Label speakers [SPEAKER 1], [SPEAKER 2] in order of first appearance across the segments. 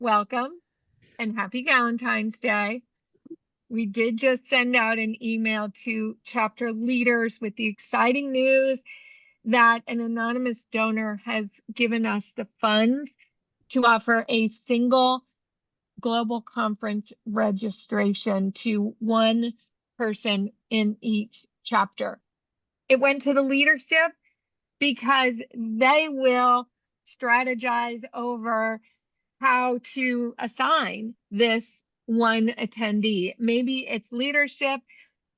[SPEAKER 1] welcome and happy Valentine's Day. We did just send out an email to chapter leaders with the exciting news that an anonymous donor has given us the funds to offer a single global conference registration to one person in each chapter. It went to the leadership because they will strategize over how to assign this one attendee. Maybe it's leadership.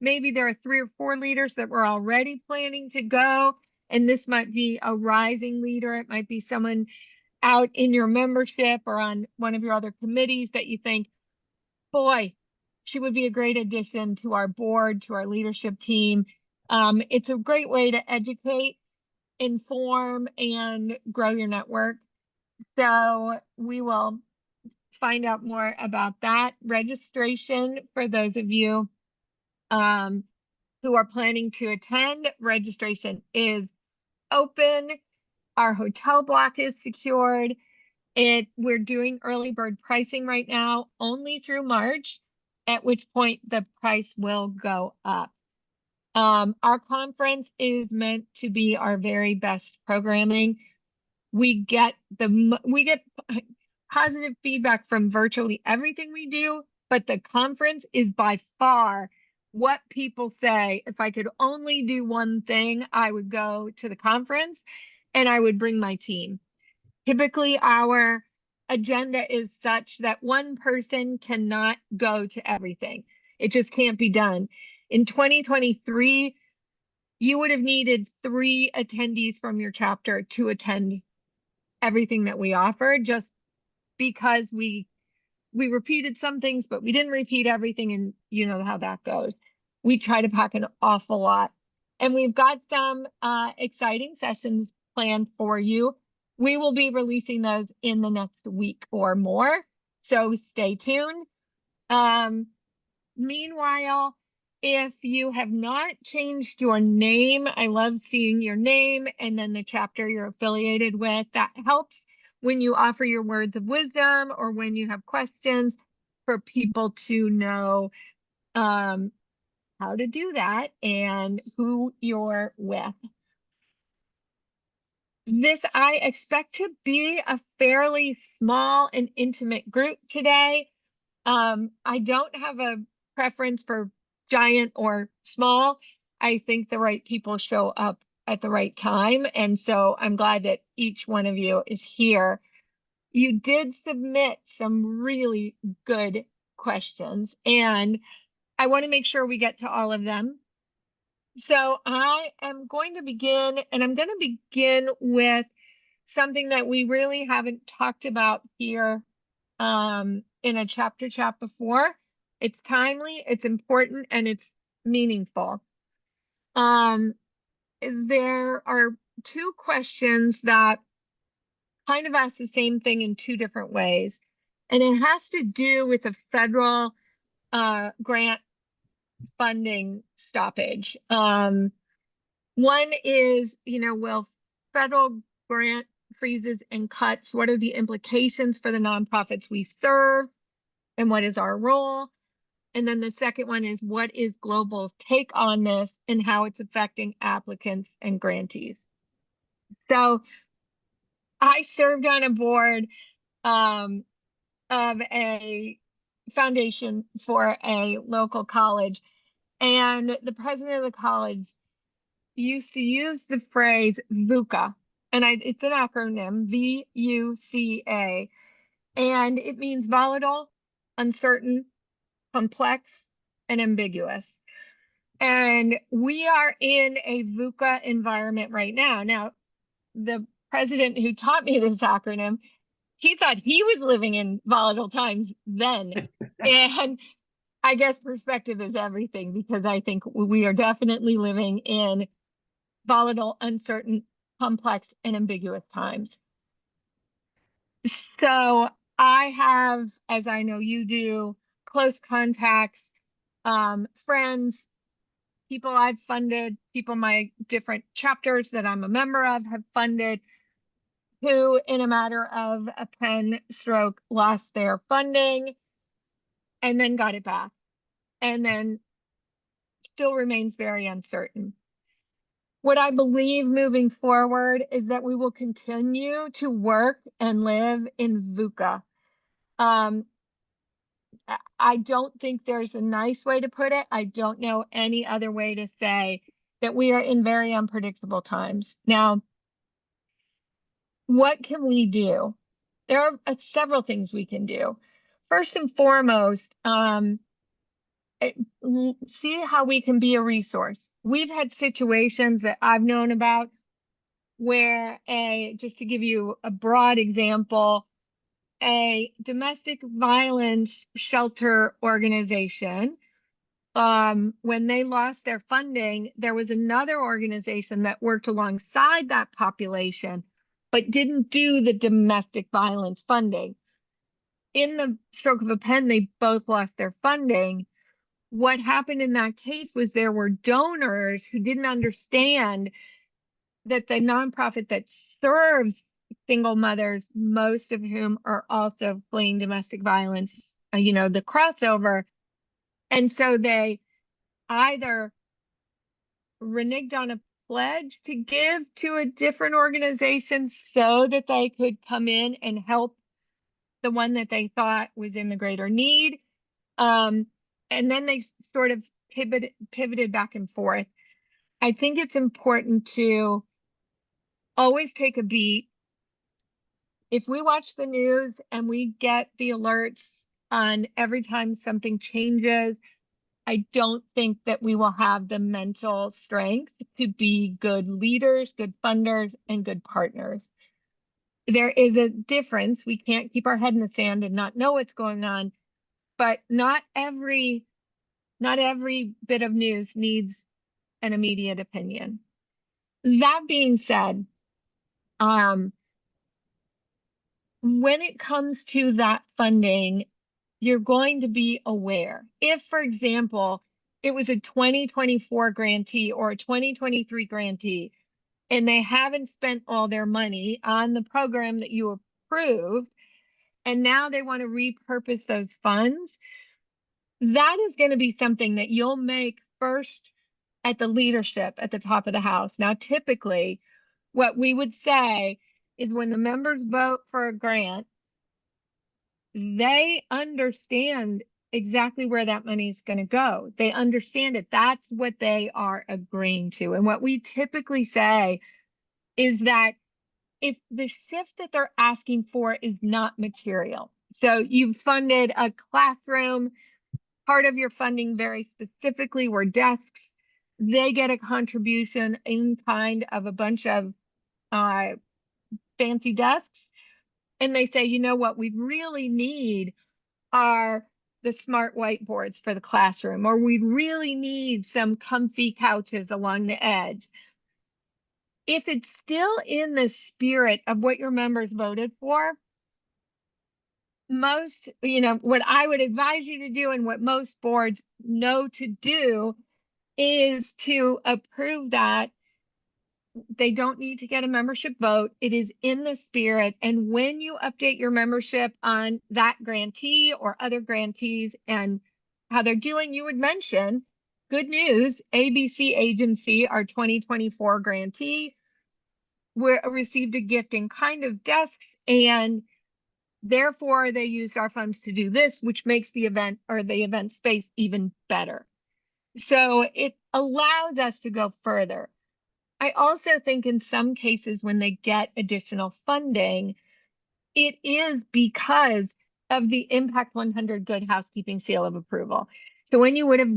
[SPEAKER 1] Maybe there are 3 or 4 leaders that were already planning to go, and this might be a rising leader. It might be someone out in your membership or on one of your other committees that you think, boy, she would be a great addition to our board, to our leadership team. It's a great way to educate, inform, and grow your network. So we will find out more about that. Registration for those of you who are planning to attend, registration is open. Our hotel block is secured. We're doing early bird pricing right now, only through March, at which point the price will go up. Our conference is meant to be our very best programming. We get positive feedback from virtually everything we do, but the conference is by far what people say. If I could only do one thing, I would go to the conference and I would bring my team. Typically, our agenda is such that one person cannot go to everything. It just can't be done. In 2023, you would have needed 3 attendees from your chapter to attend everything that we offer, just because we repeated some things, but we didn't repeat everything, and you know how that goes. We try to pack an awful lot, and we've got some exciting sessions planned for you. We will be releasing those in the next week or more, so stay tuned. Meanwhile, if you have not changed your name, I love seeing your name and then the chapter you're affiliated with. That helps when you offer your words of wisdom or when you have questions, for people to know how to do that and who you're with. This, I expect to be a fairly small and intimate group today. I don't have a preference for giant or small. I think the right people show up at the right time. And so I'm glad that each one of you is here. You did submit some really good questions, and I want to make sure we get to all of them. So I am going to begin, and I'm going to begin with something that we really haven't talked about here in a chapter chat before. It's timely, it's important, and it's meaningful. There are 2 questions that kind of ask the same thing in 2 different ways, and it has to do with a federal grant funding stoppage. One is, will federal grant freezes and cuts, what are the implications for the nonprofits we serve, and what is our role? And then the second one is, what is Global's take on this and how it's affecting applicants and grantees? So I served on a board of a foundation for a local college, and the president of the college used to use the phrase VUCA, and it's an acronym, VUCA, and it means volatile, uncertain, complex, and ambiguous. And we are in a VUCA environment right now. Now, the president who taught me this acronym, he thought he was living in volatile times then. And I guess perspective is everything, because I think we are definitely living in volatile, uncertain, complex, and ambiguous times. So I have, as I know you do, close contacts, friends, people I've funded, people my different chapters that I'm a member of have funded, who in a matter of a pen stroke lost their funding and then got it back, and then still remains very uncertain. What I believe moving forward is that we will continue to work and live in VUCA. I don't think there's a nice way to put it. I don't know any other way to say that we are in very unpredictable times. Now, what can we do? There are several things we can do. First and foremost, see how we can be a resource. We've had situations that I've known about where just to give you a broad example, a domestic violence shelter organization, when they lost their funding, there was another organization that worked alongside that population, but didn't do the domestic violence funding. In the stroke of a pen, they both lost their funding. What happened in that case was there were donors who didn't understand that the nonprofit that serves single mothers, most of whom are also fleeing domestic violence, the crossover. And so they either reneged on a pledge to give to a different organization so that they could come in and help the one that they thought was in the greater need. And then they sort of pivoted back and forth. I think it's important to always take a beat. If we watch the news and we get the alerts on every time something changes, I don't think that we will have the mental strength to be good leaders, good funders, and good partners. There is a difference. We can't keep our head in the sand and not know what's going on, but not every bit of news needs an immediate opinion. That being said, when it comes to that funding, you're going to be aware. If, for example, it was a 2024 grantee or a 2023 grantee, and they haven't spent all their money on the program that you approved, and now they want to repurpose those funds, that is going to be something that you'll make first at the leadership at the top of the house. Now, typically, what we would say is when the members vote for a grant, they understand exactly where that money is going to go. They understand it. That's what they are agreeing to. And what we typically say is that if the shift that they're asking for is not material, so you've funded a classroom, part of your funding very specifically were desks, they get a contribution in kind of a bunch of fancy desks. And they say, you know what we really need are the smart whiteboards for the classroom, or we really need some comfy couches along the edge. If it's still in the spirit of what your members voted for, what I would advise you to do and what most boards know to do is to approve that. They don't need to get a membership vote. It is in the spirit. And when you update your membership on that grantee or other grantees and how they're doing, you would mention, good news, ABC Agency, our 2024 grantee, received a gift in kind of desks, and therefore they used our funds to do this, which makes the event or the event space even better. So it allows us to go further. I also think in some cases when they get additional funding, it is because of the Impact 100 Good Housekeeping Seal of Approval. So when you would have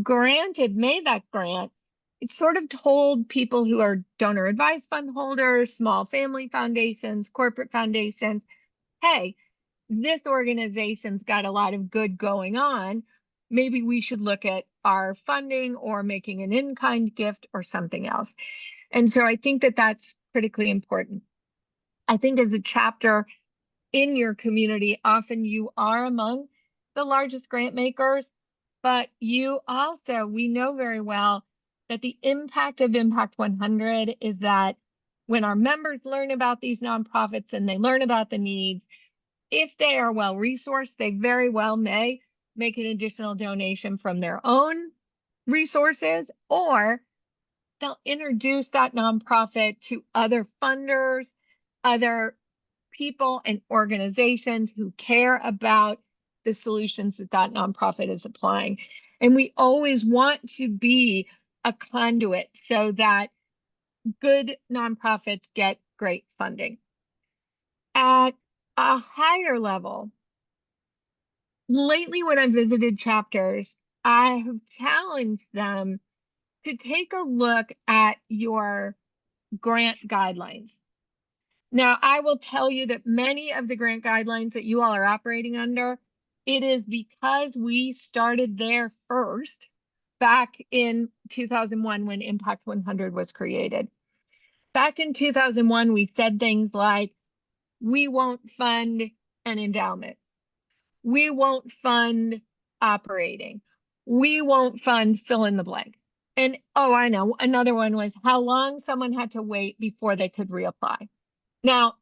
[SPEAKER 1] made that grant, it sort of told people who are donor advised fund holders, small family foundations, corporate foundations, hey, this organization's got a lot of good going on. Maybe we should look at our funding or making an in-kind gift or something else. And so I think that that's critically important. I think as a chapter in your community, often you are among the largest grant makers, but we know very well that the impact of Impact 100 is that when our members learn about these nonprofits and they learn about the needs, if they are well resourced, they very well may make an additional donation from their own resources, or they'll introduce that nonprofit to other funders, other people and organizations who care about the solutions that that nonprofit is applying. And we always want to be a conduit so that good nonprofits get great funding. At a higher level, lately when I've visited chapters, I have challenged them to take a look at your grant guidelines. Now, I will tell you that many of the grant guidelines that you all are operating under, it is because we started there first back in 2001 when Impact 100 was created. Back in 2001, we said things like, we won't fund an endowment. We won't fund operating. We won't fund fill in the blank. And oh, I know, another one was how long someone had to wait before they could reapply. Now,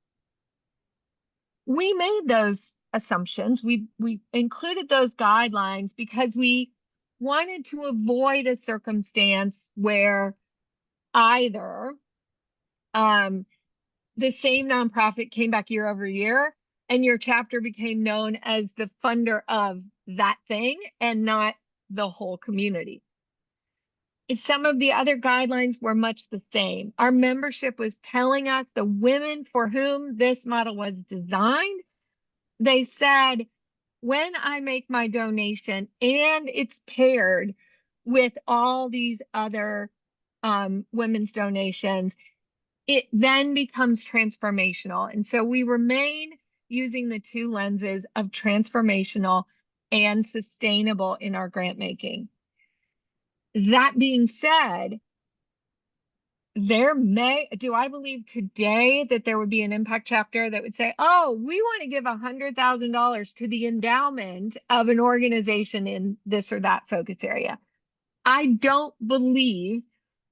[SPEAKER 1] we made those assumptions. We included those guidelines because we wanted to avoid a circumstance where either the same nonprofit came back year over year and your chapter became known as the funder of that thing and not the whole community. Some of the other guidelines were much the same. Our membership was telling us the women for whom this model was designed, they said, when I make my donation and it's paired with all these other women's donations, it then becomes transformational. And so we remain using the two lenses of transformational and sustainable in our grant making. That being said, do I believe today that there would be an impact chapter that would say, oh, we want to give $100,000 to the endowment of an organization in this or that focus area? I don't believe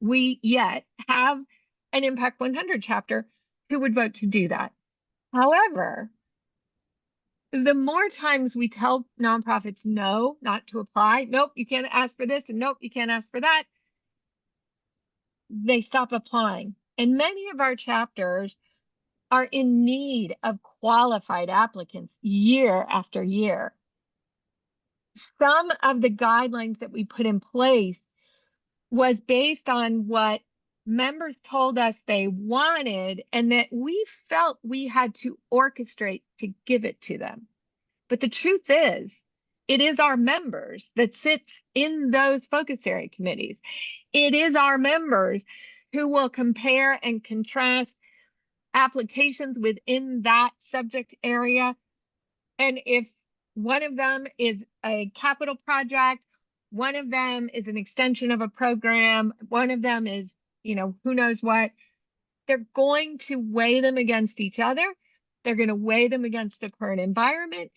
[SPEAKER 1] we yet have an Impact 100 chapter who would vote to do that. However, the more times we tell nonprofits no, not to apply, nope, you can't ask for this, and nope, you can't ask for that, they stop applying. And many of our chapters are in need of qualified applicants year after year. Some of the guidelines that we put in place was based on what members told us they wanted and that we felt we had to orchestrate to give it to them. But the truth is, it is our members that sit in those focus area committees. It is our members who will compare and contrast applications within that subject area. And if one of them is a capital project, one of them is an extension of a program, one of them is, who knows what, they're going to weigh them against each other. They're going to weigh them against the current environment.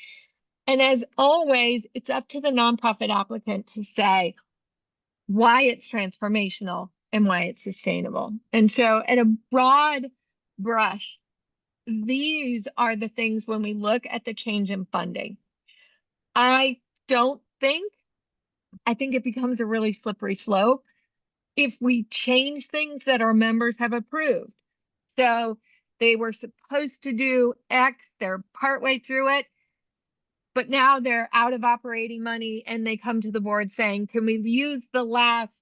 [SPEAKER 1] And as always, it's up to the nonprofit applicant to say why it's transformational and why it's sustainable. And so at a broad brush, these are the things when we look at the change in funding. I think it becomes a really slippery slope if we change things that our members have approved. So they were supposed to do X, they're partway through it, but now they're out of operating money and they come to the board saying, can we use the last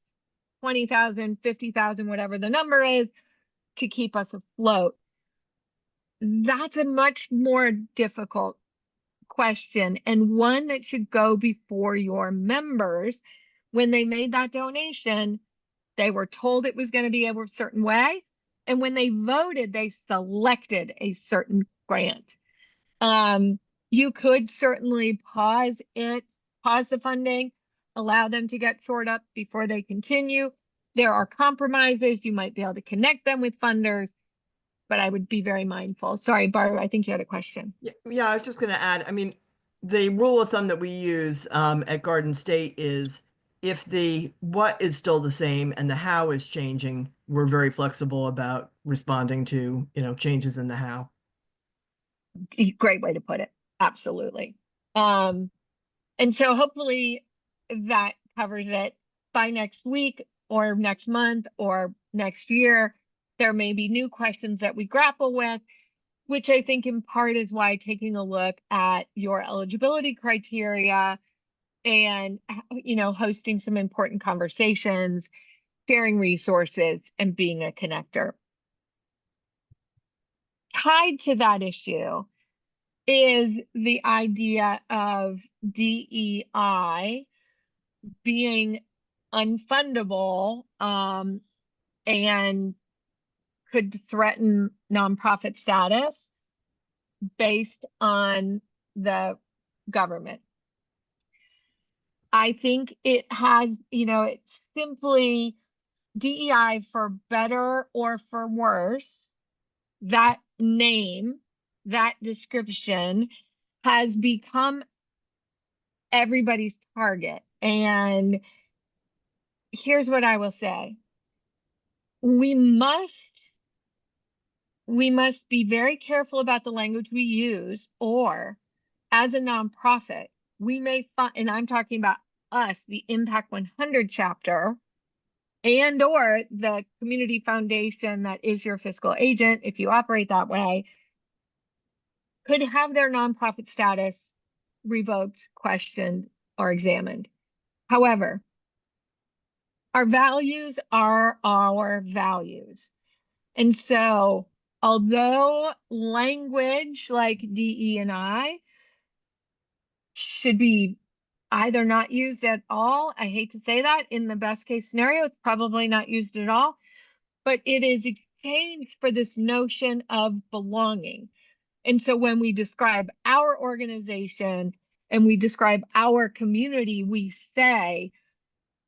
[SPEAKER 1] 20,000, 50,000, whatever the number is, to keep us afloat? That's a much more difficult question and one that should go before your members. When they made that donation, they were told it was going to be a certain way. And when they voted, they selected a certain grant. You could certainly pause the funding, allow them to get shored up before they continue. There are compromises. You might be able to connect them with funders, but I would be very mindful. Sorry, Barb, I think you had a question.
[SPEAKER 2] Yeah, I was just going to add, I mean, the rule of thumb that we use at Garden State is if the what is still the same and the how is changing, we're very flexible about responding to, changes in the how.
[SPEAKER 1] Great way to put it. Absolutely. And so hopefully that covers it. By next week or next month or next year, there may be new questions that we grapple with, which I think in part is why taking a look at your eligibility criteria and, hosting some important conversations, sharing resources, and being a connector. Tied to that issue is the idea of DEI being unfundable, and could threaten nonprofit status based on the government. I think it has, it's simply DEI, for better or for worse. That name, that description has become everybody's target. And here's what I will say. We must be very careful about the language we use, or as a nonprofit, we may find, and I'm talking about us, the Impact 100 chapter, and or the community foundation that is your fiscal agent, if you operate that way, could have their nonprofit status revoked, questioned, or examined. However, our values are our values. And so, although language like DE&I should be either not used at all, I hate to say that, in the best case scenario, it's probably not used at all, but it is exchanged for this notion of belonging. And so when we describe our organization and we describe our community, we say,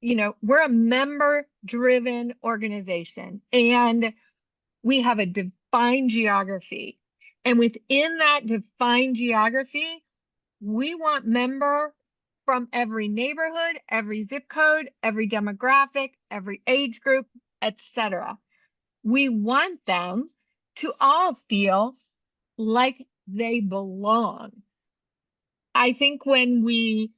[SPEAKER 1] we're a member-driven organization, and we have a defined geography. And within that defined geography, we want members from every neighborhood, every zip code, every demographic, every age group, etc. We want them to all feel like they belong. I think when we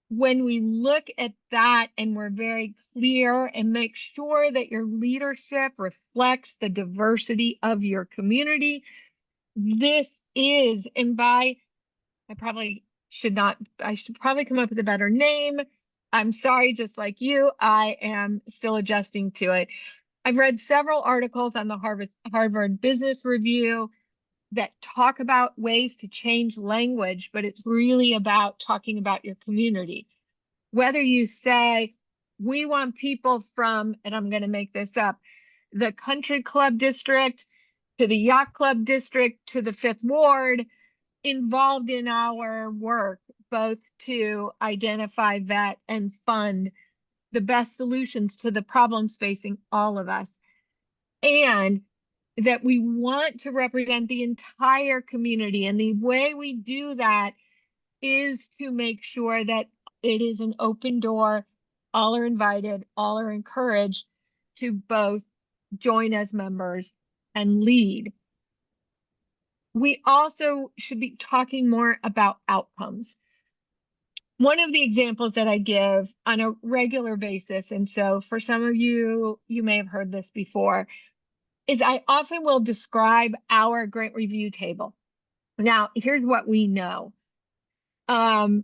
[SPEAKER 1] look at that and we're very clear and make sure that your leadership reflects the diversity of your community, this is, and I should probably come up with a better name. I'm sorry, just like you, I am still adjusting to it. I've read several articles on the Harvard Business Review that talk about ways to change language, but it's really about talking about your community. Whether you say, we want people from, and I'm going to make this up, the country club district to the yacht club district to the Fifth Ward, involved in our work, both to identify, vet, and fund the best solutions to the problems facing all of us. And that we want to represent the entire community. And the way we do that is to make sure that it is an open door. All are invited, all are encouraged to both join as members and lead. We also should be talking more about outcomes. One of the examples that I give on a regular basis, and so for some of you, you may have heard this before, is I often will describe our grant review table. Now, here's what we know. In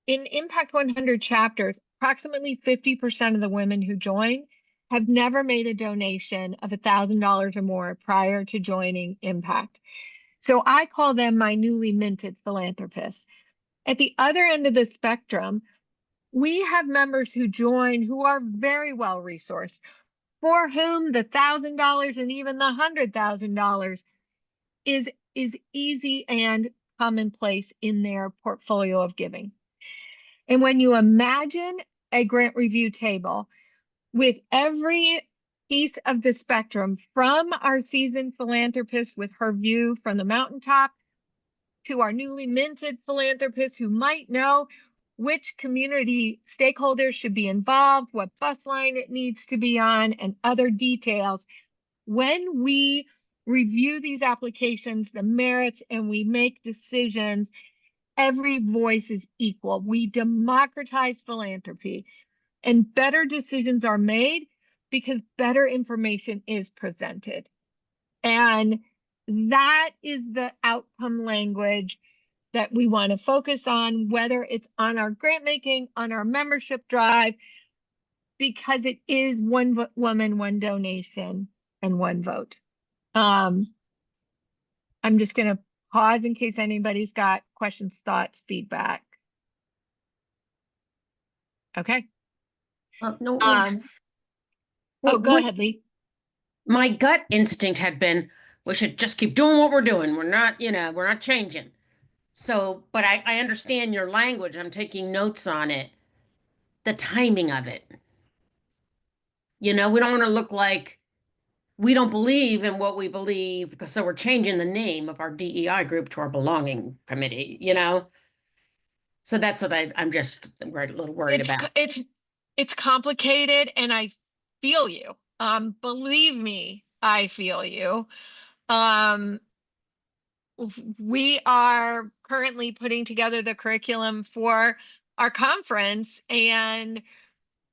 [SPEAKER 1] Impact 100 chapters, approximately 50% of the women who join have never made a donation of $1,000 or more prior to joining Impact. So I call them my newly minted philanthropists. At the other end of the spectrum, we have members who join who are very well resourced, for whom the $1,000 and even the $100,000 is easy and commonplace in their portfolio of giving. And when you imagine a grant review table with every piece of the spectrum, from our seasoned philanthropist with her view from the mountaintop, to our newly minted philanthropist who might know which community stakeholders should be involved, what bus line it needs to be on, and other details. When we review these applications, the merits, and we make decisions, every voice is equal. We democratize philanthropy, and better decisions are made because better information is presented. And that is the outcome language that we want to focus on, whether it's on our grant making, on our membership drive, because it is one woman, one donation, and one vote. I'm just going to pause in case anybody's got questions, thoughts, feedback. Okay.
[SPEAKER 3] No.
[SPEAKER 1] Oh, go ahead, Lee.
[SPEAKER 3] My gut instinct had been, we should just keep doing what we're doing. We're not, we're not changing. So, but I understand your language. I'm taking notes on it. The timing of it. We don't want to look like we don't believe in what we believe, because so we're changing the name of our DEI group to our belonging committee, So that's what I'm just a little worried about.
[SPEAKER 1] It's complicated, and I feel you. Believe me, I feel you. We are currently putting together the curriculum for our conference, and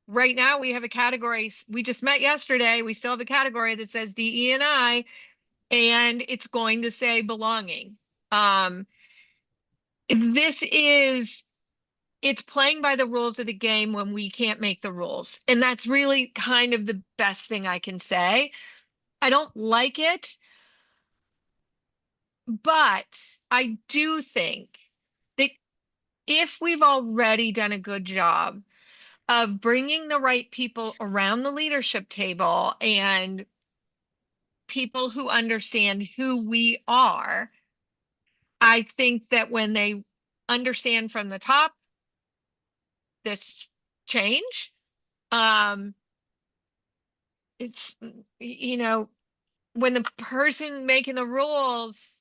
[SPEAKER 1] right now we have a category. We just met yesterday. We still have a category that says DE&I, and it's going to say belonging. It's playing by the rules of the game when we can't make the rules. And that's really kind of the best thing I can say. I don't like it, but I do think that if we've already done a good job of bringing the right people around the leadership table and people who understand who we are, I think that when they understand from the top this change, it's, when the person making the rules,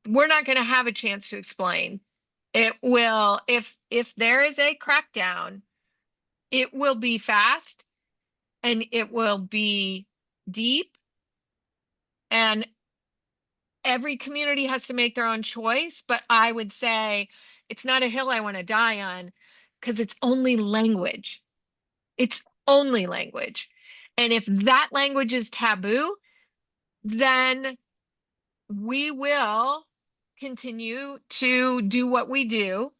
[SPEAKER 1] we're not going to have a chance to explain. It will, if there is a crackdown, it will be fast and it will be deep, and every community has to make their own choice. But I would say it's not a hill I want to die on, because it's only language. It's only language. And if that language is taboo, then we will continue to do what we do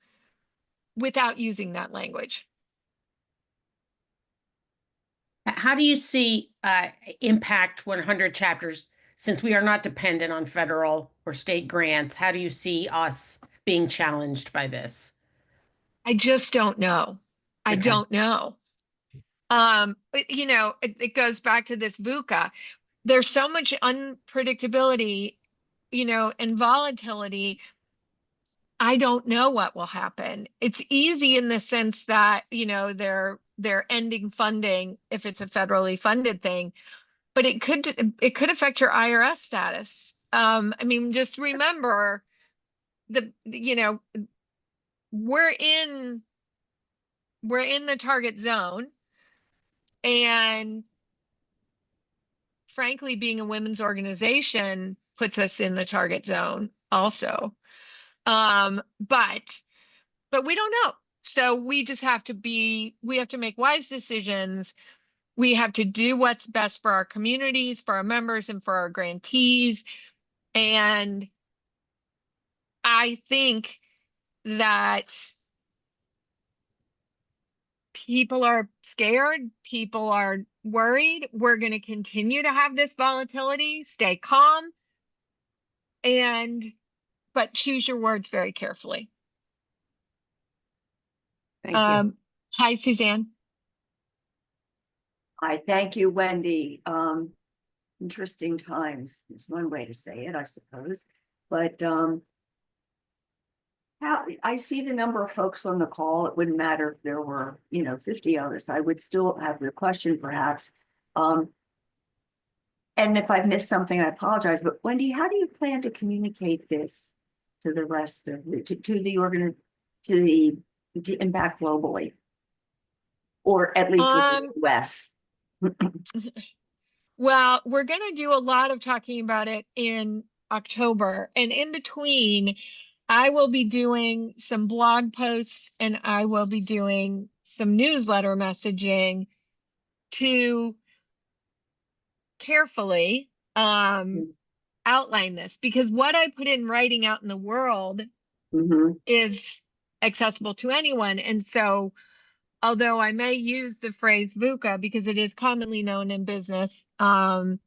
[SPEAKER 1] without using that language.
[SPEAKER 3] How do you see Impact 100 chapters, since we are not dependent on federal or state grants? How do you see us being challenged by this?
[SPEAKER 1] I just don't know. I don't know. It goes back to this VUCA. There's so much unpredictability, and volatility. I don't know what will happen. It's easy in the sense that, they're ending funding if it's a federally funded thing, but it could affect your IRS status. Just remember we're in the target zone, and frankly, being a women's organization puts us in the target zone also. But we don't know. So we just have to make wise decisions. We have to do what's best for our communities, for our members, and for our grantees. And I think that people are scared, people are worried. We're going to continue to have this volatility. Stay calm, but choose your words very carefully.
[SPEAKER 3] Thank you.
[SPEAKER 1] Hi, Suzanne.
[SPEAKER 4] Hi, thank you, Wendy. Interesting times is one way to say it, I suppose. But how I see the number of folks on the call, it wouldn't matter if there were, 50 of us. I would still have the question, perhaps. And if I've missed something, I apologize. But Wendy, how do you plan to communicate this to the rest of to the to the impact globally, or at least within the US?
[SPEAKER 1] Well, we're going to do a lot of talking about it in October. And in between, I will be doing some blog posts and I will be doing some newsletter messaging to carefully outline this, because what I put in writing out in the world is accessible to anyone. And so, although I may use the phrase VUCA because it is commonly known in business, I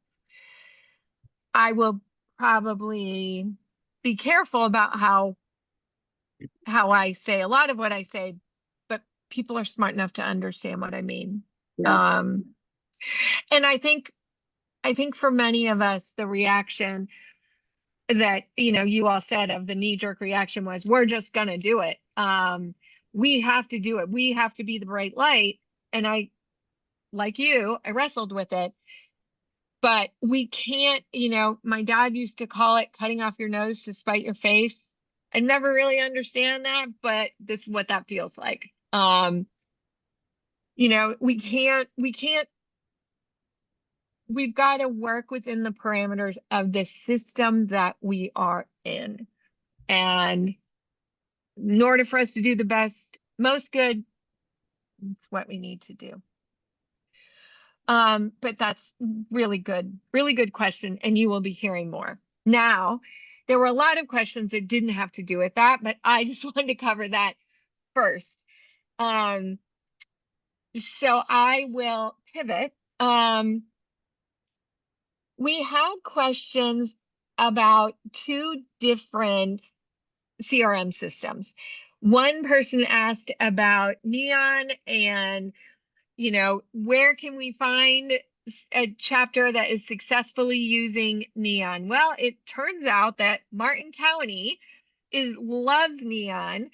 [SPEAKER 1] will probably be careful about how I say a lot of what I say, but people are smart enough to understand what I mean.
[SPEAKER 4] Yeah.
[SPEAKER 1] And I think for many of us, the reaction that, you all said of the knee-jerk reaction was, we're just gonna do it. We have to do it. We have to be the bright light. And I, like you, I wrestled with it. But we can't, my dad used to call it cutting off your nose to spite your face. I never really understand that, but this is what that feels like. We've got to work within the parameters of the system that we are in. And in order for us to do the best, most good, it's what we need to do. But that's really good question. And you will be hearing more. Now, there were a lot of questions that didn't have to do with that, but I just wanted to cover that first. So I will pivot. We had questions about two different CRM systems. One person asked about Neon and where can we find a chapter that is successfully using Neon? Well, it turns out that Martin County loves Neon.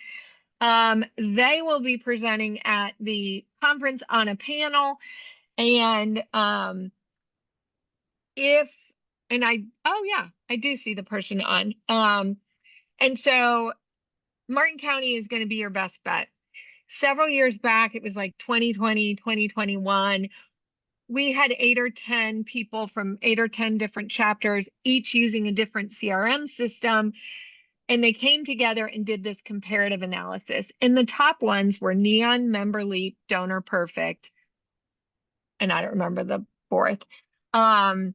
[SPEAKER 1] They will be presenting at the conference on a panel, and I do see the person on. And so Martin County is going to be your best bet. Several years back, it was like 2020, 2021. We had 8 or 10 people from 8 or 10 different chapters, each using a different CRM system. And they came together and did this comparative analysis. And the top ones were Neon, MemberLeap, Donor Perfect. And I don't remember the fourth. And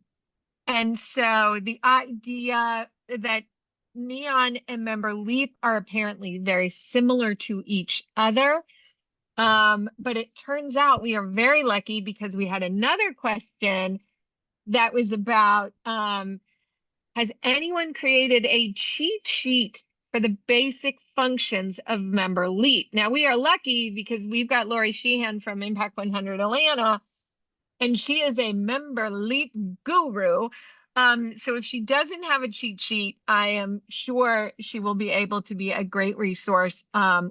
[SPEAKER 1] so the idea that Neon and MemberLeap are apparently very similar to each other. But it turns out we are very lucky because we had another question that was about, has anyone created a cheat sheet for the basic functions of MemberLeap? Now, we are lucky because we've got Lori Sheehan from Impact 100 Atlanta, and she is a MemberLeap guru. So if she doesn't have a cheat sheet, I am sure she will be able to be a great resource.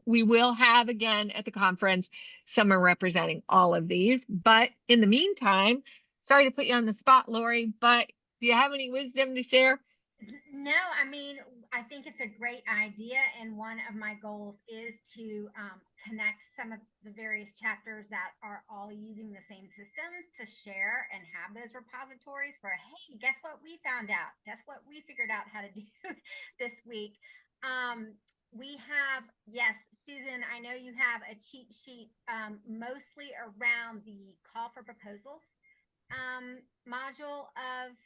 [SPEAKER 1] We will have, again, at the conference, someone representing all of these. But in the meantime, sorry to put you on the spot, Lori, but do you have any wisdom to share?
[SPEAKER 5] No, I mean, I think it's a great idea. And one of my goals is to connect some of the various chapters that are all using the same systems to share and have those repositories for, hey, guess what we found out? Guess what we figured out how to do this week? We have, yes, Susan, I know you have a cheat sheet mostly around the call for proposals module of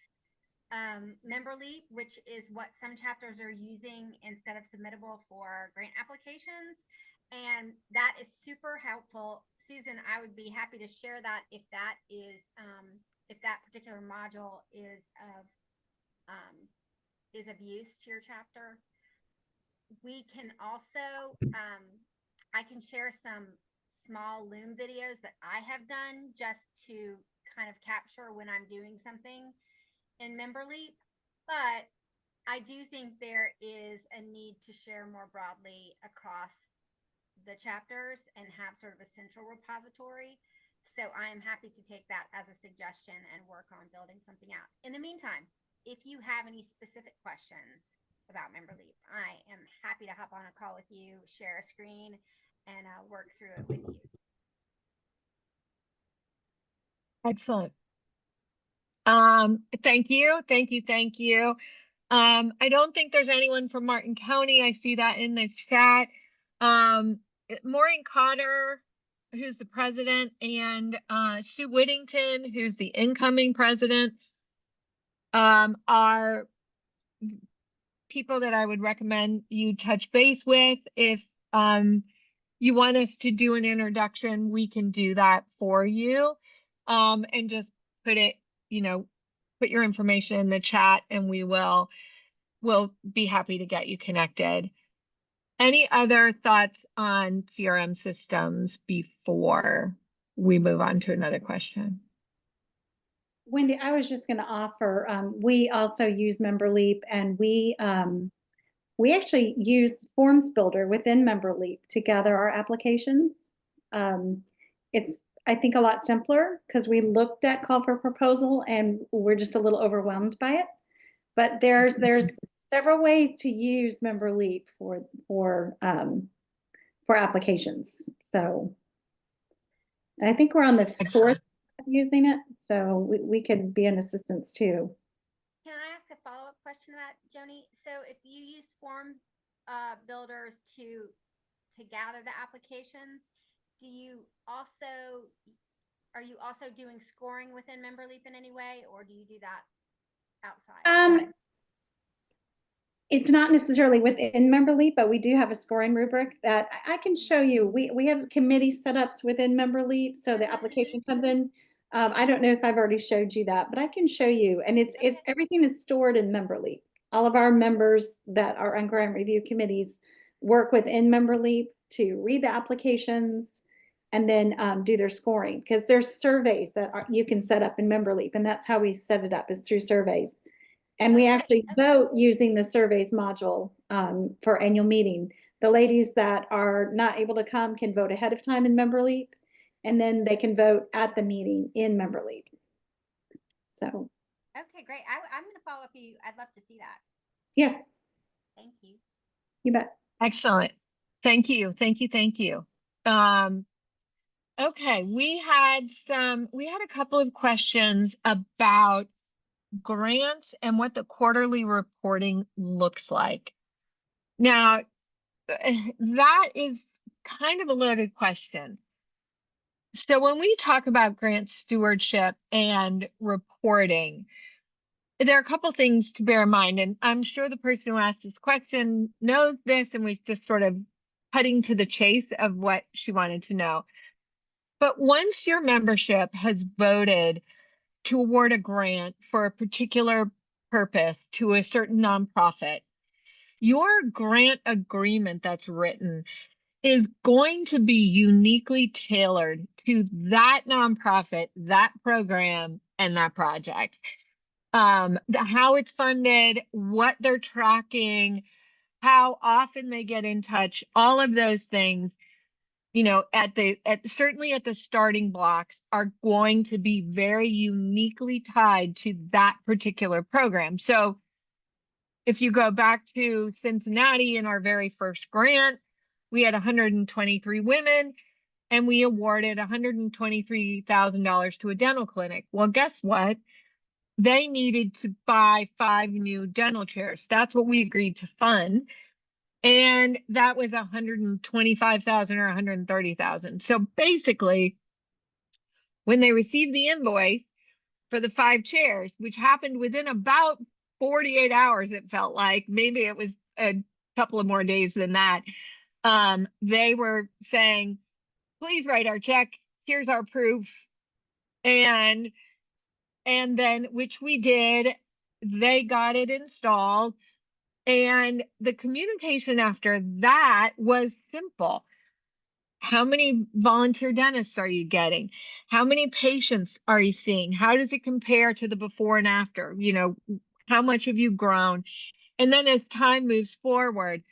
[SPEAKER 5] MemberLeap, which is what some chapters are using instead of Submittable for grant applications. And that is super helpful. Susan, I would be happy to share that if that is, if that particular module is of use to your chapter. We can also, I can share some small Loom videos that I have done just to kind of capture when I'm doing something in MemberLeap, but I do think there is a need to share more broadly across the chapters and have sort of a central repository. So I am happy to take that as a suggestion and work on building something out. In the meantime, if you have any specific questions about Memberleap. I am happy to hop on a call with you, share a screen, and work through it with you.
[SPEAKER 1] Excellent. Thank you, thank you, thank you. I don't think there's anyone from Martin County. I see that in the chat. Maureen Cotter, who's the president, and Sue Whittington, who's the incoming president, are people that I would recommend you touch base with. If you want us to do an introduction, we can do that for you. And just put it, put your information in the chat and we'll be happy to get you connected. Any other thoughts on CRM systems before we move on to another question?
[SPEAKER 6] Wendy, I was just going to offer, we also use Memberleap, and we actually use Forms Builder within Memberleap to gather our applications. It's, I think, a lot simpler because we looked at call for proposal and we're just a little overwhelmed by it. But there's several ways to use Memberleap for applications. So I think we're on the fourth using it, so we could be an assistance too.
[SPEAKER 5] Can I ask a follow-up question to that, Joni? So if you use form builders to gather the applications, are you also doing scoring within Memberleap in any way, or do you do that outside?
[SPEAKER 6] It's not necessarily within Memberleap, but we do have a scoring rubric that I can show you. We have committee setups within Memberleap, so the application comes in. I don't know if I've already showed you that, but I can show you. And everything is stored in Memberleap. All of our members that are on grant review committees work within Memberleap to read the applications and then do their scoring, because there's surveys that you can set up in Memberleap, and that's how we set it up, is through surveys. And we actually vote using the surveys module for annual meeting. The ladies that are not able to come can vote ahead of time in Memberleap, and then they can vote at the meeting in Memberleap. So.
[SPEAKER 5] Okay, great. I'm going to follow up with you. I'd love to see that.
[SPEAKER 6] Yeah.
[SPEAKER 5] Thank you.
[SPEAKER 6] You bet.
[SPEAKER 1] Excellent. Thank you. Thank you. Thank you. Okay, we had a couple of questions about grants and what the quarterly reporting looks like. Now, that is kind of a loaded question. So when we talk about grant stewardship and reporting, there are a couple things to bear in mind, and I'm sure the person who asked this question knows this and was just sort of cutting to the chase of what she wanted to know. But once your membership has voted to award a grant for a particular purpose to a certain nonprofit, your grant agreement that's written is going to be uniquely tailored to that nonprofit, that program, and that project. How it's funded, what they're tracking, how often they get in touch, all of those things, certainly at the starting blocks, are going to be very uniquely tied to that particular program. So if you go back to Cincinnati in our very first grant, we had 123 women and we awarded $123,000 to a dental clinic. Well, guess what? They needed to buy 5 new dental chairs. That's what we agreed to fund. And that was $125,000 or $130,000. So basically, when they received the invoice for the 5 chairs, which happened within about 48 hours, it felt like, maybe it was a couple of more days than that, they were saying, please write our check. Here's our proof. And then, which we did, they got it installed. And the communication after that was simple. How many volunteer dentists are you getting? How many patients are you seeing? How does it compare to the before and after? How much have you grown? And then as time moves forward,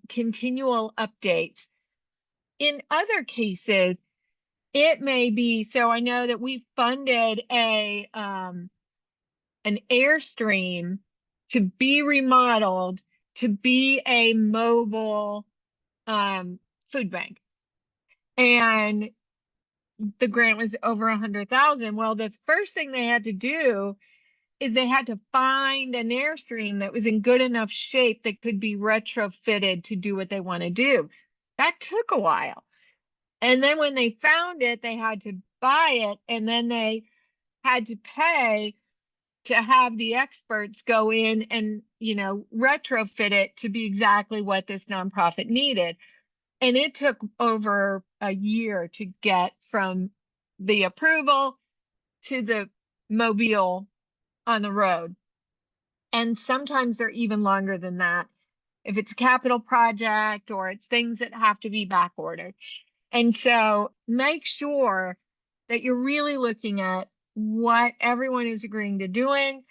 [SPEAKER 1] continual updates. In other cases, it may be, so I know that we funded an Airstream to be remodeled to be a mobile food bank. And the grant was over 100,000. Well, the first thing they had to do is they had to find an Airstream that was in good enough shape that could be retrofitted to do what they want to do. That took a while. And then when they found it, they had to buy it, and then they had to pay to have the experts go in and, retrofit it to be exactly what this nonprofit needed. And it took over a year to get from the approval to the mobile on the road. And sometimes they're even longer than that if it's a capital project or it's things that have to be back ordered. And so make sure that you're really looking at what everyone is agreeing to doing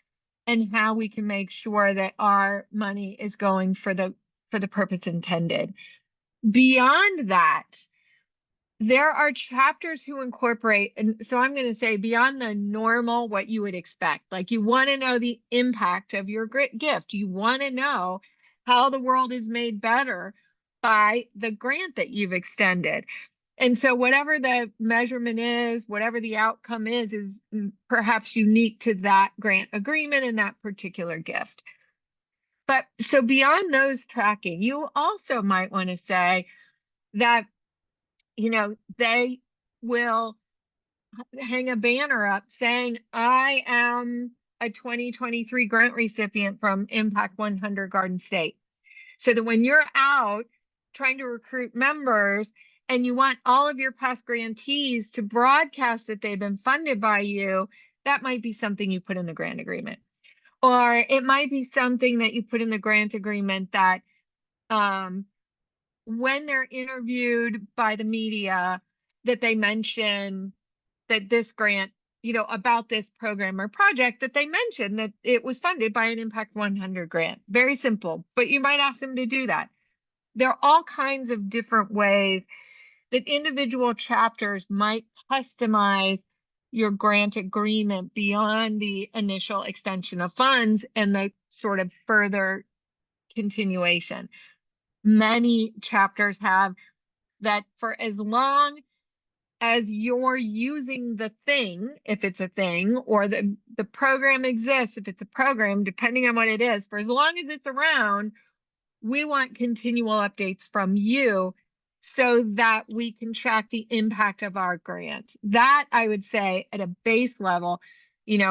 [SPEAKER 1] and how we can make sure that our money is going for the purpose intended. Beyond that, there are chapters who incorporate, and so I'm going to say beyond the normal, what you would expect. Like, you want to know the impact of your gift. You want to know how the world is made better by the grant that you've extended. And so whatever the measurement is, whatever the outcome is perhaps unique to that grant agreement and that particular gift. But so beyond those tracking, you also might want to say that, they will hang a banner up saying, I am a 2023 grant recipient from Impact 100 Garden State. So that when you're out trying to recruit members and you want all of your past grantees to broadcast that they've been funded by you, that might be something you put in the grant agreement. Or it might be something that you put in the grant agreement that when they're interviewed by the media, that they mention that this grant, about this program or project, that they mention that it was funded by an Impact 100 grant. Very simple, but you might ask them to do that. There are all kinds of different ways that individual chapters might customize your grant agreement beyond the initial extension of funds and the sort of further continuation. Many chapters have that for as long as you're using the thing, if it's a thing, or the program exists, if it's a program, depending on what it is, for as long as it's around, we want continual updates from you so that we can track the impact of our grant. That, I would say, at a base level,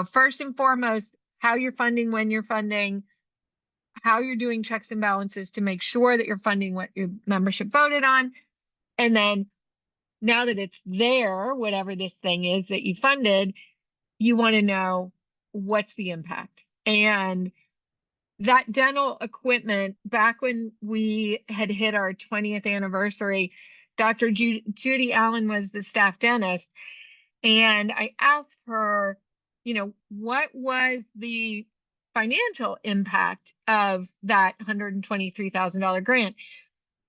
[SPEAKER 1] first and foremost, how you're funding, when you're funding, how you're doing checks and balances to make sure that you're funding what your membership voted on. And then now that it's there, whatever this thing is that you funded, you want to know what's the impact. And that dental equipment, back when we had hit our 20th anniversary, Dr. Judy Allen was the staff dentist. And I asked her, what was the financial impact of that $123,000 grant?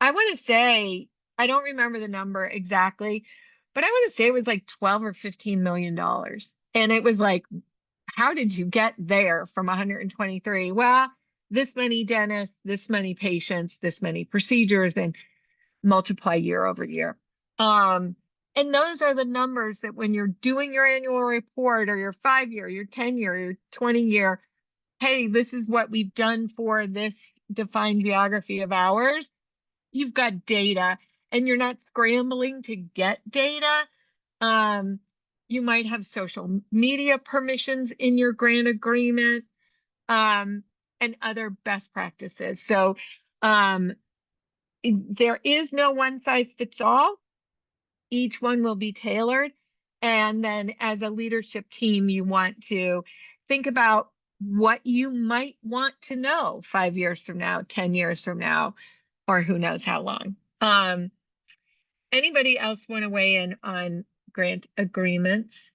[SPEAKER 1] I want to say, I don't remember the number exactly, but I want to say it was like 12 or $15 million. And it was like, how did you get there from 123? Well, this many dentists, this many patients, this many procedures, and multiply year over year. And those are the numbers that when you're doing your annual report or your 5-year, your 10-year, your 20-year, hey, this is what we've done for this defined geography of ours. You've got data and you're not scrambling to get data. You might have social media permissions in your grant agreement, and other best practices. So there is no one size fits all. Each one will be tailored. And then as a leadership team, you want to think about what you might want to know 5 years from now, 10 years from now, or who knows how long. Anybody else want to weigh in on grant agreements?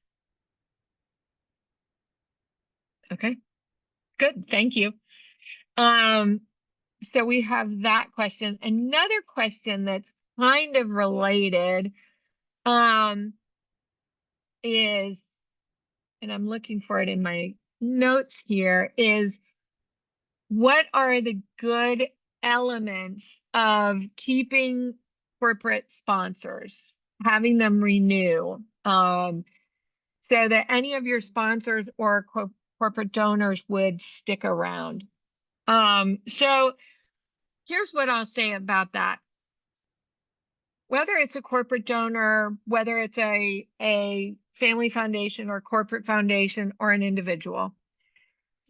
[SPEAKER 1] Okay, good, thank you. So we have that question. Another question that's kind of related is, and I'm looking for it in my notes here, is what are the good elements of keeping corporate sponsors, having them renew, so that any of your sponsors or corporate donors would stick around. So here's what I'll say about that. Whether it's a corporate donor, whether it's a family foundation or corporate foundation or an individual,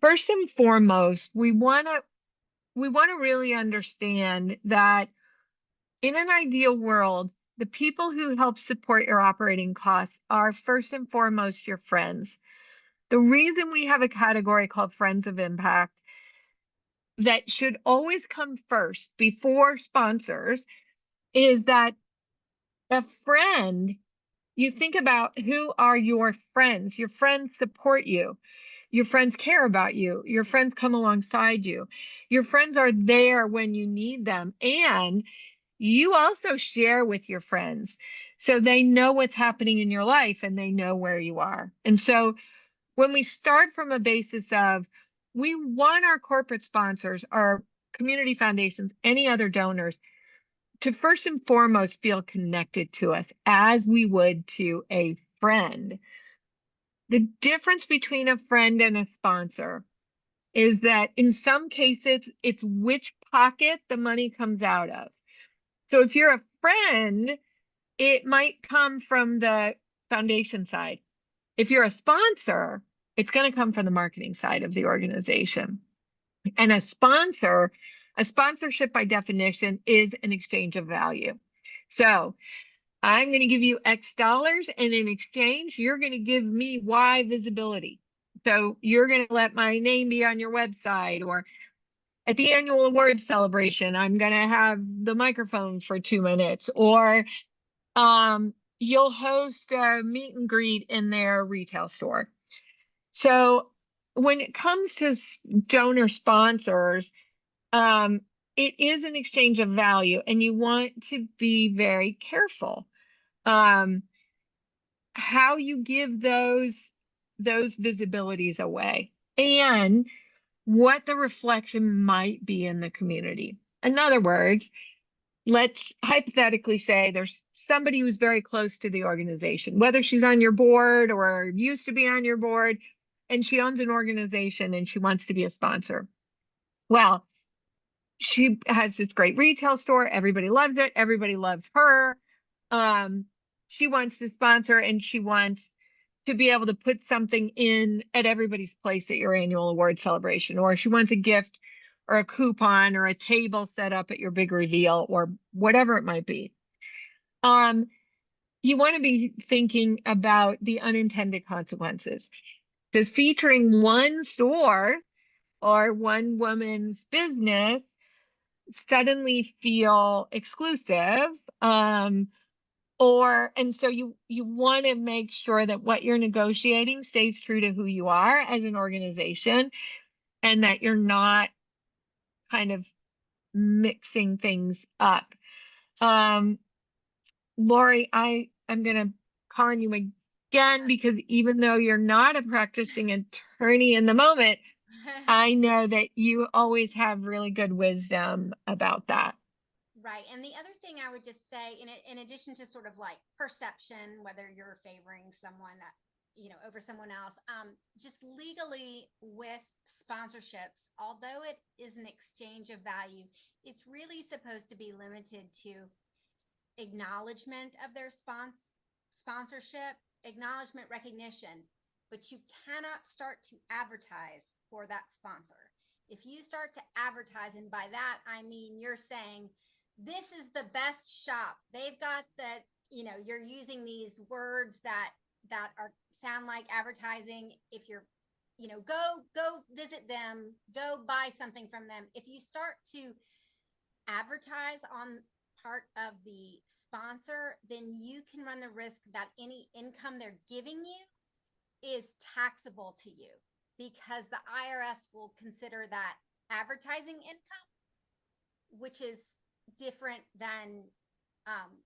[SPEAKER 1] first and foremost, we want to really understand that in an ideal world, the people who help support your operating costs are first and foremost your friends. The reason we have a category called Friends of Impact that should always come first before sponsors is that a friend, you think about who are your friends. Your friends support you. Your friends care about you. Your friends come alongside you. Your friends are there when you need them. And you also share with your friends. So they know what's happening in your life and they know where you are. And so when we start from a basis of we want our corporate sponsors, our community foundations, any other donors to first and foremost feel connected to us as we would to a friend. The difference between a friend and a sponsor is that in some cases, it's which pocket the money comes out of. So if you're a friend, it might come from the foundation side. If you're a sponsor, it's going to come from the marketing side of the organization. And a sponsorship by definition is an exchange of value. So I'm going to give you X dollars, and in exchange, you're going to give me Y visibility. So you're going to let my name be on your website, or at the annual awards celebration, I'm going to have the microphone for 2 minutes, or you'll host a meet and greet in their retail store. So when it comes to donor sponsors, it is an exchange of value, and you want to be very careful how you give those visibilities away and what the reflection might be in the community. In other words, let's hypothetically say there's somebody who's very close to the organization, whether she's on your board or used to be on your board, and she owns an organization and she wants to be a sponsor. Well, she has this great retail store. Everybody loves it. Everybody loves her. She wants to sponsor, and she wants to be able to put something in at everybody's place at your annual award celebration, or she wants a gift or a coupon or a table set up at your big reveal or whatever it might be. You want to be thinking about the unintended consequences. Does featuring one store or one woman's business suddenly feel exclusive? And so you want to make sure that what you're negotiating stays true to who you are as an organization, and that you're not kind of mixing things up. Lori, I'm gonna call on you again, because even though you're not a practicing attorney in the moment, I know that you always have really good wisdom about that.
[SPEAKER 5] Right. And the other thing I would just say, in addition to sort of like perception, whether you're favoring someone, over someone else, just legally with sponsorships, although it is an exchange of value, it's really supposed to be limited to acknowledgement of their sponsorship, acknowledgement, recognition, but you cannot start to advertise for that sponsor. If you start to advertise, and by that, I mean, you're saying, this is the best shop. They've got that, you're using these words that sound like advertising. If you're, go visit them, go buy something from them. If you start to advertise on part of the sponsor, then you can run the risk that any income they're giving you is taxable to you, because the IRS will consider that advertising income, which is different than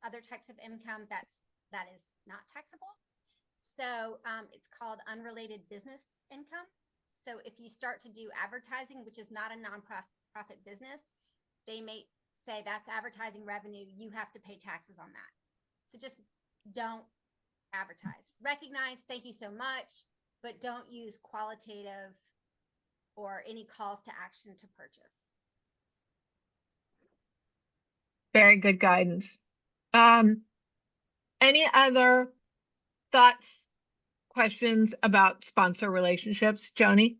[SPEAKER 5] other types of income that is not taxable. So it's called unrelated business income. So if you start to do advertising, which is not a nonprofit business, they may say that's advertising revenue. You have to pay taxes on that. So just don't advertise. Recognize, thank you so much, but don't use qualitative or any calls to action to purchase.
[SPEAKER 1] Very good guidance. Any other thoughts, questions about sponsor relationships, Joni?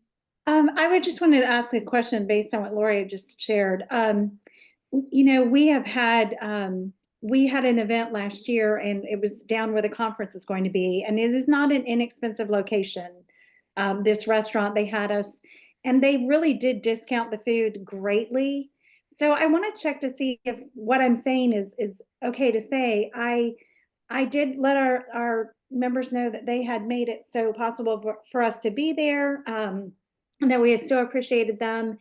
[SPEAKER 6] I would just wanted to ask a question based on what Lori had just shared. We have had, we had an event last year and it was down where the conference is going to be, and it is not an inexpensive location. This restaurant, they had us, and they really did discount the food greatly. So I want to check to see if what I'm saying is okay to say. I did let our members know that they had made it so possible for us to be there, and that we still appreciated them.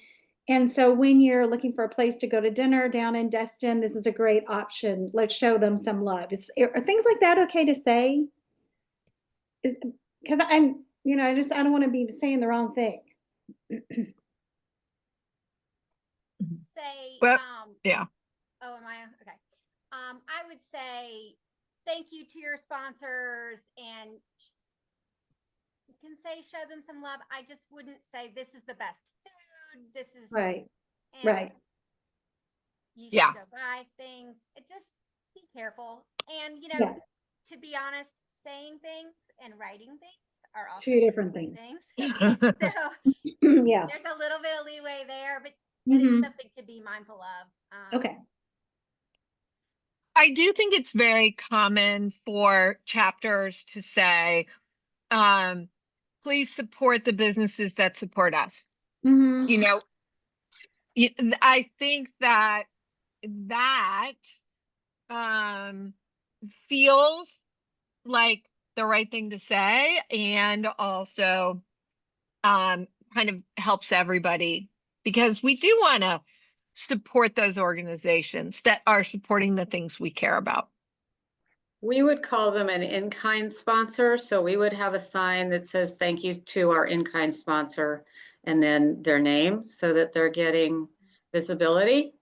[SPEAKER 6] And so when you're looking for a place to go to dinner down in Destin, this is a great option. Let's show them some love. Are things like that okay to say? Because I don't want to be saying the wrong thing.
[SPEAKER 5] Say,
[SPEAKER 1] Well, yeah.
[SPEAKER 5] Oh, am I? Okay. I would say thank you to your sponsors, and you can say show them some love. I just wouldn't say this is the best food. This is
[SPEAKER 6] Right.
[SPEAKER 5] and
[SPEAKER 6] Right.
[SPEAKER 5] You should
[SPEAKER 1] Yeah.
[SPEAKER 5] go buy things. Just be careful. And
[SPEAKER 6] Yeah.
[SPEAKER 5] to be honest, saying things and writing things are also
[SPEAKER 6] Two different things.
[SPEAKER 5] So
[SPEAKER 6] Yeah.
[SPEAKER 5] there's a little bit of leeway there, but
[SPEAKER 6] Mhm.
[SPEAKER 5] it's something to be mindful of.
[SPEAKER 6] Okay.
[SPEAKER 1] I do think it's very common for chapters to say, please support the businesses that support us.
[SPEAKER 6] Mhm.
[SPEAKER 1] You know, I think that feels like the right thing to say, and also kind of helps everybody, because we do want to support those organizations that are supporting the things we care about.
[SPEAKER 7] We would call them an in-kind sponsor. So we would have a sign that says, thank you to our in-kind sponsor, and then their name, so that they're getting visibility.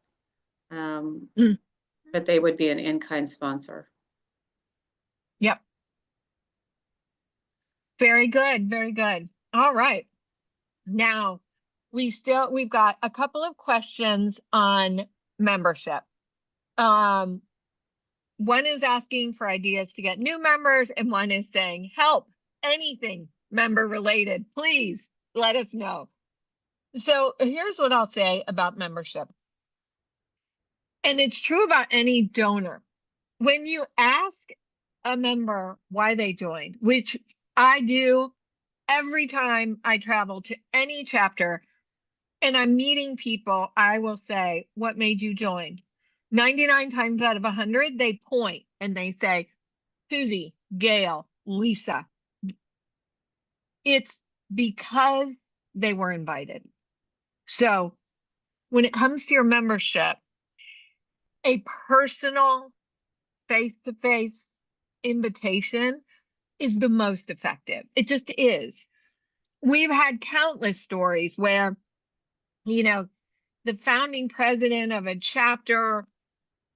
[SPEAKER 7] But they would be an in-kind sponsor.
[SPEAKER 1] Yep. Very good. Very good. All right. Now we've got a couple of questions on membership. One is asking for ideas to get new members, and one is saying, help, anything member related, please let us know. So here's what I'll say about membership. And it's true about any donor. When you ask a member why they joined, which I do every time I travel to any chapter and I'm meeting people, I will say, what made you join? 99 times out of 100, they point and they say, Susie, Gail, Lisa. It's because they were invited. So when it comes to your membership, a personal face-to-face invitation is the most effective. It just is. We've had countless stories where, the founding president of a chapter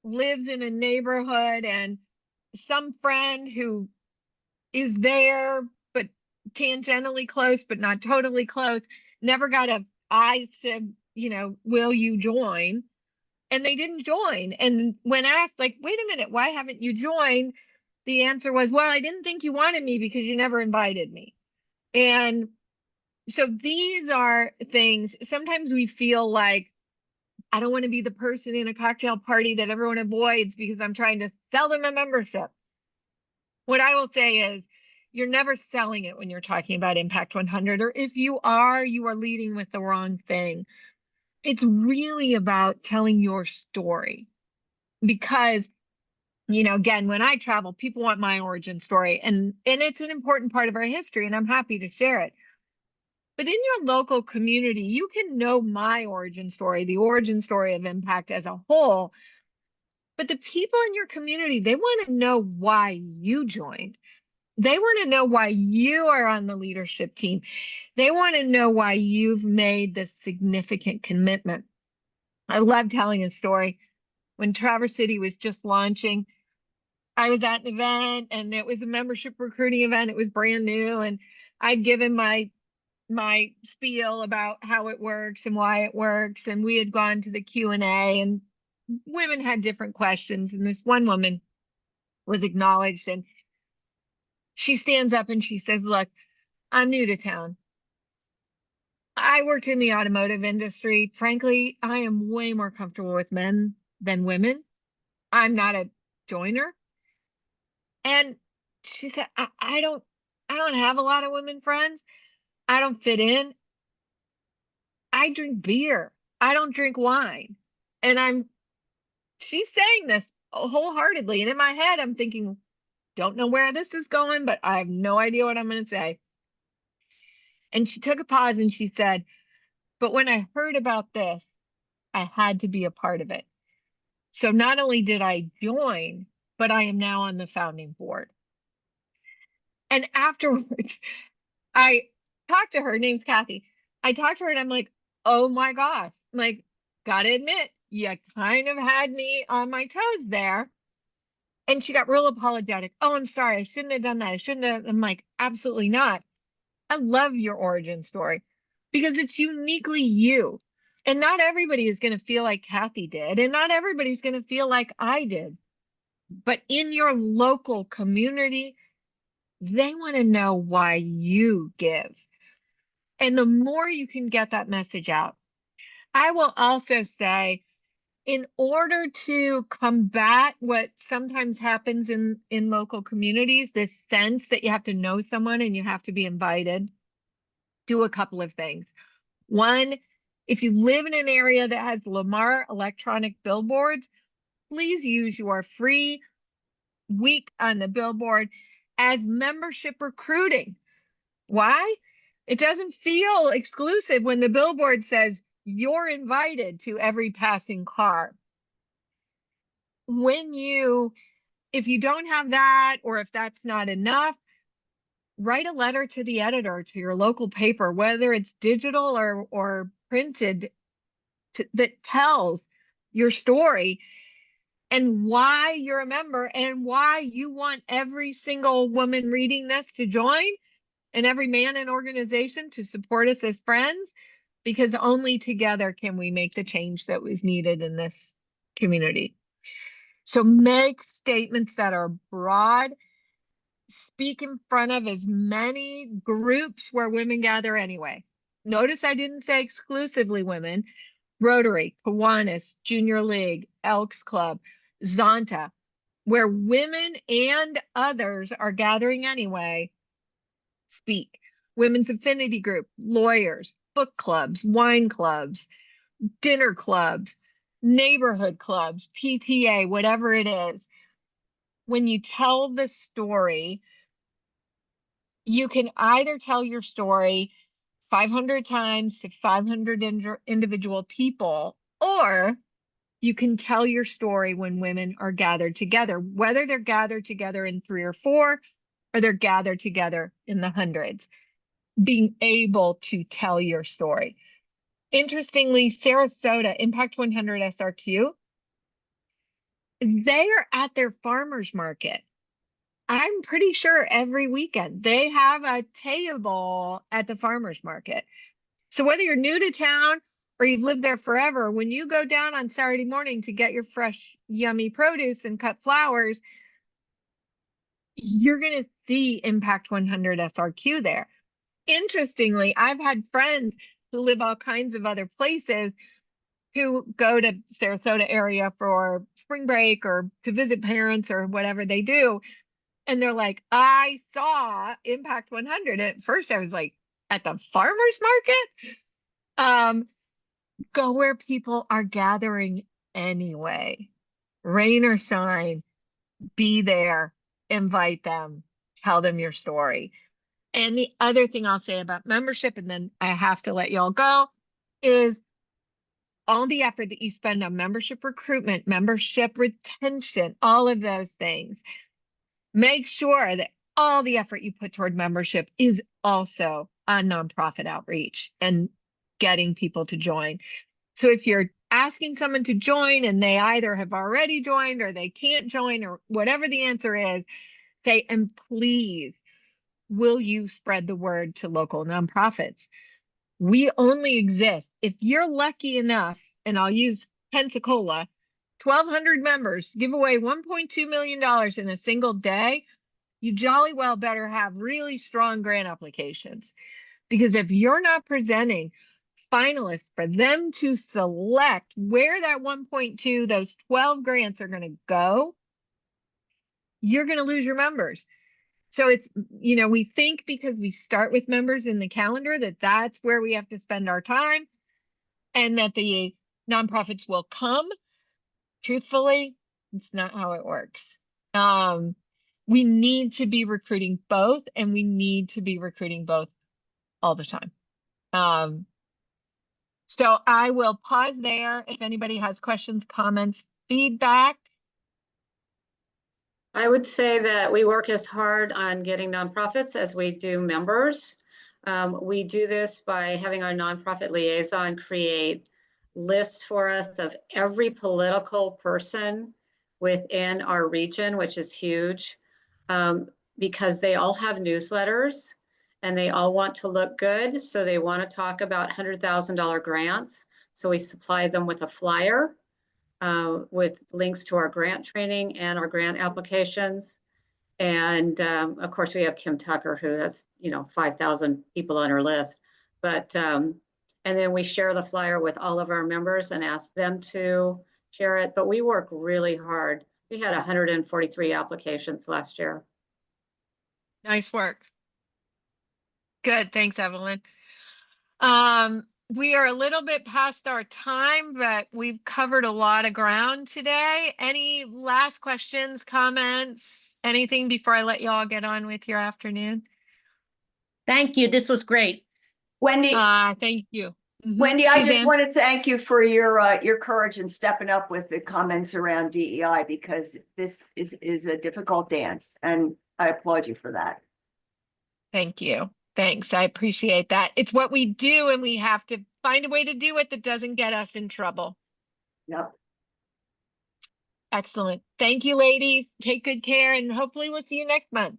[SPEAKER 1] lives in a neighborhood, and some friend who is there but tangentially close but not totally close never got a eyes to, will you join? And they didn't join. And when asked, like, wait a minute, why haven't you joined? The answer was, well, I didn't think you wanted me because you never invited me. And so these are things, sometimes we feel like, I don't want to be the person in a cocktail party that everyone avoids because I'm trying to sell them a membership. What I will say is, you're never selling it when you're talking about Impact 100, or if you are leading with the wrong thing. It's really about telling your story, because, again, when I travel, people want my origin story, and it's an important part of our history, and I'm happy to share it. But in your local community, you can know my origin story, the origin story of Impact as a whole. But the people in your community, they want to know why you joined. They want to know why you are on the leadership team. They want to know why you've made this significant commitment. I love telling a story. When Traverse City was just launching, I was at an event and it was a membership recruiting event. It was brand new. And I'd given my spiel about how it works and why it works. And we had gone to the Q&A and women had different questions. And this one woman was acknowledged and she stands up and she says, look, I'm new to town. I worked in the automotive industry. Frankly, I am way more comfortable with men than women. I'm not a joiner. And she said, I don't have a lot of women friends. I don't fit in. I drink beer. I don't drink wine. And she's saying this wholeheartedly. And in my head, I'm thinking, don't know where this is going, but I have no idea what I'm going to say. And she took a pause and she said, but when I heard about this, I had to be a part of it. So not only did I join, but I am now on the founding board. And afterwards, I talked to her, her name's Kathy. I talked to her and I'm like, oh my gosh, like, gotta admit, you kind of had me on my toes there. And she got real apologetic. Oh, I'm sorry. I shouldn't have done that. I shouldn't have. I'm like, absolutely not. I love your origin story because it's uniquely you. And not everybody is going to feel like Kathy did. And not everybody's going to feel like I did. But in your local community, they want to know why you give. And the more you can get that message out. I will also say, in order to combat what sometimes happens in local communities, this sense that you have to know someone and you have to be invited, do a couple of things. One, if you live in an area that has Lamar electronic billboards, please use your free week on the billboard as membership recruiting. Why? It doesn't feel exclusive when the billboard says you're invited to every passing car. If you don't have that, or if that's not enough, write a letter to the editor, to your local paper, whether it's digital or printed, that tells your story and why you're a member and why you want every single woman reading this to join and every man in organization to support us as friends, because only together can we make the change that was needed in this community. So make statements that are broad, speak in front of as many groups where women gather anyway. Notice I didn't say exclusively women. Rotary, Kiwanis, Junior League, Elks Club, Zonta, where women and others are gathering anyway, speak. Women's affinity group, lawyers, book clubs, wine clubs, dinner clubs, neighborhood clubs, PTA, whatever it is. When you tell the story, you can either tell your story 500 times to 500 individual people, or you can tell your story when women are gathered together, whether they're gathered together in 3 or 4, or they're gathered together in the hundreds, being able to tell your story. Interestingly, Sarasota Impact 100 SRQ, they are at their farmers market. I'm pretty sure every weekend they have a table at the farmers market. So whether you're new to town or you've lived there forever, when you go down on Saturday morning to get your fresh, yummy produce and cut flowers, you're going to see Impact 100 SRQ there. Interestingly, I've had friends who live all kinds of other places who go to Sarasota area for spring break or to visit parents or whatever they do. And they're like, I saw Impact 100. At first I was like, at the farmer's market? Go where people are gathering anyway. Rain or shine, be there, invite them, tell them your story. And the other thing I'll say about membership, and then I have to let y'all go, is all the effort that you spend on membership recruitment, membership retention, all of those things. Make sure that all the effort you put toward membership is also on nonprofit outreach and getting people to join. So if you're asking someone to join and they either have already joined or they can't join or whatever the answer is, say, and please, will you spread the word to local nonprofits? We only exist if you're lucky enough, and I'll use Pensacola, 1,200 members, give away $1.2 million in a single day. You jolly well better have really strong grant applications. Because if you're not presenting finalists for them to select where that 1.2, those 12 grants are going to go, you're going to lose your members. So it's, we think because we start with members in the calendar that that's where we have to spend our time and that the nonprofits will come. Truthfully, it's not how it works. We need to be recruiting both, and we need to be recruiting both all the time. So I will pause there. If anybody has questions, comments, feedback.
[SPEAKER 7] I would say that we work as hard on getting nonprofits as we do members. We do this by having our nonprofit liaison create lists for us of every political person within our region, which is huge, because they all have newsletters and they all want to look good. So they want to talk about $100,000 grants. So we supply them with a flyer with links to our grant training and our grant applications. And of course, we have Kim Tucker, who has 5,000 people on her list. But and then we share the flyer with all of our members and ask them to share it. But we work really hard. We had 143 applications last year.
[SPEAKER 1] Nice work. Good. Thanks, Evelyn. We are a little bit past our time, but we've covered a lot of ground today. Any last questions, comments, anything before I let y'all get on with your afternoon?
[SPEAKER 3] Thank you. This was great.
[SPEAKER 4] Wendy,
[SPEAKER 1] Thank you.
[SPEAKER 4] Wendy, I just
[SPEAKER 1] Suzanne?
[SPEAKER 4] want to thank you for your courage in stepping up with the comments around DEI, because this is a difficult dance, and I applaud you for that.
[SPEAKER 1] Thank you. Thanks. I appreciate that. It's what we do, and we have to find a way to do it that doesn't get us in trouble.
[SPEAKER 4] Yep.
[SPEAKER 1] Excellent. Thank you, ladies. Take good care, and hopefully we'll see you next month.